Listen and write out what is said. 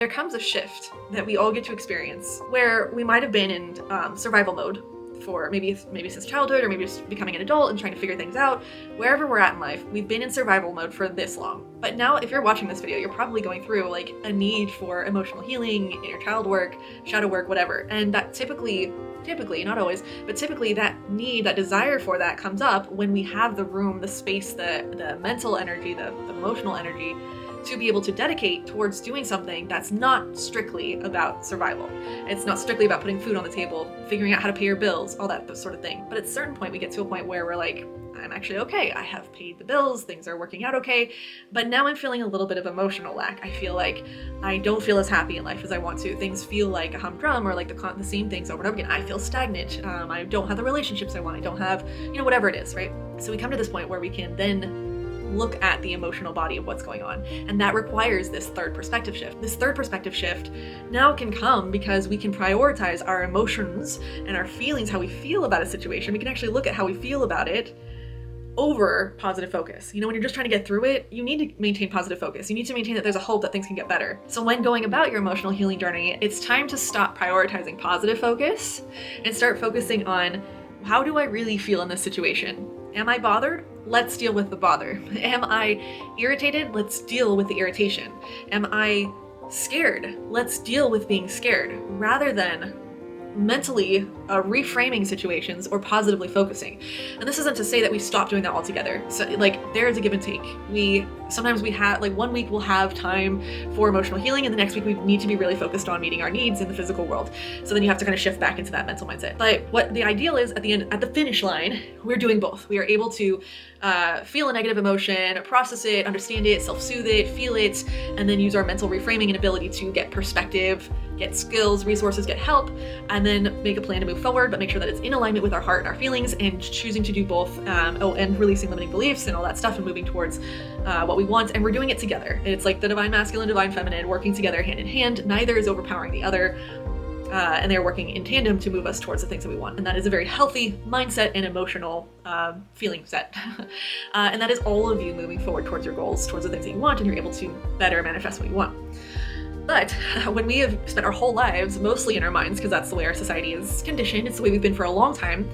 There comes a shift that we all get to experience where we might have been in survival mode for maybe since childhood, or maybe just becoming an adult and trying to figure things out. Wherever we're at in life, we've been in survival mode for this long. But now, if you're watching this video, you're probably going through like a need for emotional healing, inner child work, shadow work, whatever. And that typically, not always, but typically that need, that desire for that comes up when we have the room, the space, the mental energy, the emotional energy to be able to dedicate towards doing something that's not strictly about survival. It's not strictly about putting food on the table, figuring out how to pay your bills, all that sort of thing. But at a certain point, we get to a point where we're like, I'm actually okay. I have paid the bills, things are working out okay, but now I'm feeling a little bit of emotional lack. I feel like I don't feel as happy in life as I want to. Things feel like a humdrum, or like the same things over and over again. I feel stagnant. I don't have the relationships I want. I don't have, whatever it is, right? So we come to this point where we can then look at the emotional body of what's going on. And that requires this third perspective shift. This third perspective shift now can come because we can prioritize our emotions and our feelings, how we feel about a situation. We can actually look at how we feel about it over positive focus. When you're just trying to get through it, you need to maintain positive focus. You need to maintain that there's a hope that things can get better. So when going about your emotional healing journey, it's time to stop prioritizing positive focus and start focusing on, how do I really feel in this situation? Am I bothered? Let's deal with the bother. Am I irritated? Let's deal with the irritation. Am I scared? Let's deal with being scared, rather than mentally reframing situations or positively focusing. And this isn't to say that we stop doing that altogether. So there's a give and take. Sometimes we have, 1 week we'll have time for emotional healing, and the next week we need to be really focused on meeting our needs in the physical world. So then you have to kind of shift back into that mental mindset. But what the ideal is, at the end, at the finish line, we're doing both. We are able to feel a negative emotion, process it, understand it, self-soothe it, feel it, and then use our mental reframing and ability to get perspective, get skills, resources, get help, and then make a plan to move forward, but make sure that it's in alignment with our heart and our feelings, and choosing to do both, and releasing limiting beliefs and all that stuff, and moving towards what we want. And we're doing it together. It's like the divine masculine, divine feminine working together hand in hand. Neither is overpowering the other. And they're working in tandem to move us towards the things that we want. And that is a very healthy mindset and emotional feeling set. And that is all of you moving forward towards your goals, towards the things that you want, and you're able to better manifest what you want. But when we have spent our whole lives mostly in our minds, because that's the way our society is conditioned, it's the way we've been for a long time,